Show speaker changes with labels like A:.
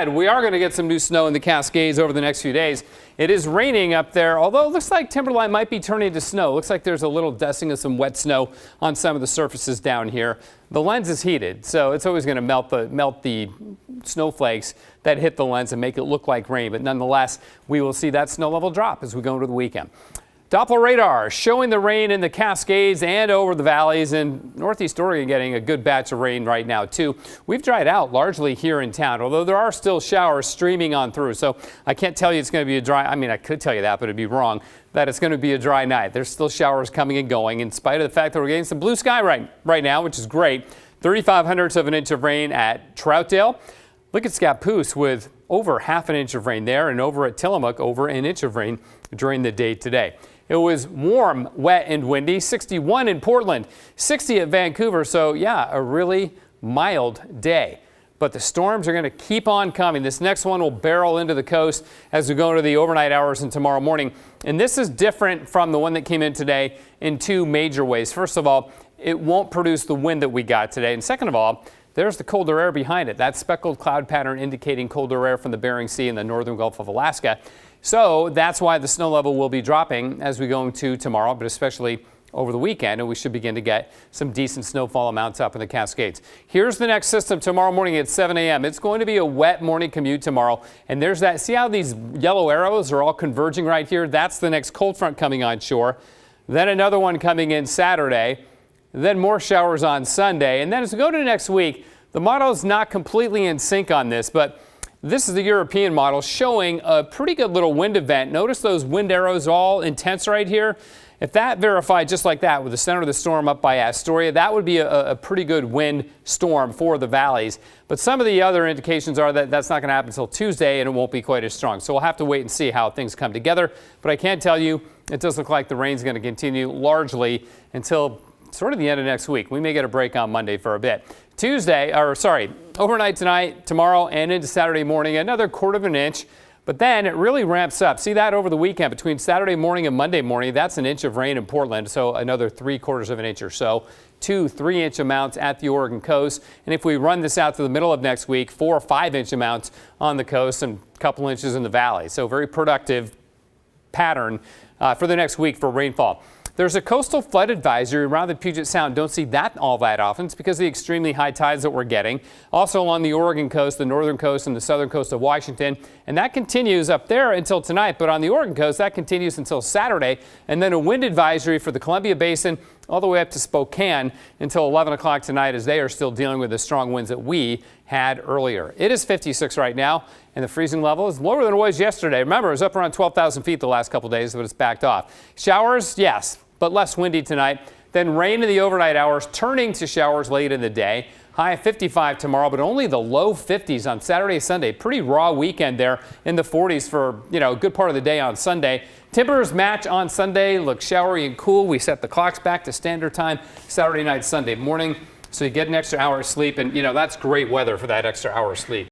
A: We are going to get some new snow in the Cascades over the next few days. It is raining up there, although it looks like timberline might be turning to snow. Looks like there's a little dusting of some wet snow on some of the surfaces down here. The lens is heated, so it's always going to melt the snowflakes that hit the lens and make it look like rain. But nonetheless, we will see that snow level drop as we go into the weekend. Doppler radar showing the rain in the Cascades and over the valleys, and Northeast Oregon getting a good batch of rain right now too. We've dried out largely here in town, although there are still showers streaming on through. So I can't tell you it's going to be a dry, I mean, I could tell you that, but it'd be wrong, that it's going to be a dry night. There's still showers coming and going in spite of the fact that we're getting some blue sky right now, which is great. 3/500ths of an inch of rain at Troutdale. Look at Scappoose with over ½ an inch of rain there, and over at Tillamook over an inch of rain during the day today. It was warm, wet, and windy. 61 in Portland, 60 at Vancouver. So, yeah, a really mild day. But the storms are going to keep on coming. This next one will barrel into the coast as we go into the overnight hours and tomorrow morning. And this is different from the one that came in today in two major ways. First of all, it won't produce the wind that we got today. And second of all, there's the colder air behind it. That speckled cloud pattern indicating colder air from the Bering Sea and the northern Gulf of Alaska. So that's why the snow level will be dropping as we go into tomorrow, but especially over the weekend, and we should begin to get some decent snowfall amounts up in the Cascades. Here's the next system tomorrow morning at 7 a.m. It's going to be a wet morning commute tomorrow, and there's that. See how these yellow arrows are all converging right here? That's the next cold front coming on shore. Then another one coming in Saturday. Then more showers on Sunday. And then as we go to next week, the model is not completely in sync on this, but this is the European model showing a pretty good little wind event. Notice those wind arrows all intense right here. If that verified just like that with the center of the storm up by Astoria, that would be a pretty good wind storm for the valleys. But some of the other indications are that that's not going to happen until Tuesday, and it won't be quite as strong. So we'll have to wait and see how things come together. But I can tell you it does look like the rain's going to continue largely until sort of the end of next week. We may get a break on Monday for a bit. Overnight tonight, tomorrow, and into Saturday morning, another1/4 of an inch. But then it really ramps up. See that over the weekend between Saturday morning and Monday morning. That's an inch of rain in Portland, so another 3/4 of an inch or so. 2-3 inch amounts at the Oregon coast. And if we run this out to the middle of next week, 4 or 5 inch amounts on the coast and a couple inches in the valley. So very productive pattern for the next week for rainfall. There's a coastal flood advisory around the Puget Sound. Don't see that all that often. It's because of the extremely high tides that we're getting. Also along the Oregon coast, the northern coast, and the southern coast of Washington. And that continues up there until tonight. But on the Oregon coast, that continues until Saturday. And then a wind advisory for the Columbia Basin all the way up to Spokane until 11 o'clock tonight, as they are still dealing with the strong winds that we had earlier. It is 56 right now, and the freezing level is lower than it was yesterday. Remember, it was up around 12,000 feet the last couple days, but it's backed off. Showers, yes, but less windy tonight. Then rain in the overnight hours, turning to showers late in the day. High of 55 tomorrow, but only the low 50s on Saturday, Sunday. Pretty raw weekend there in the 40s for, a good part of the day on Sunday. Temperatures match on Sunday, look showery and cool. We set the clocks back to standard time Saturday night, Sunday morning. So you get an extra hour of sleep, and that's great weather for that extra hour of sleep.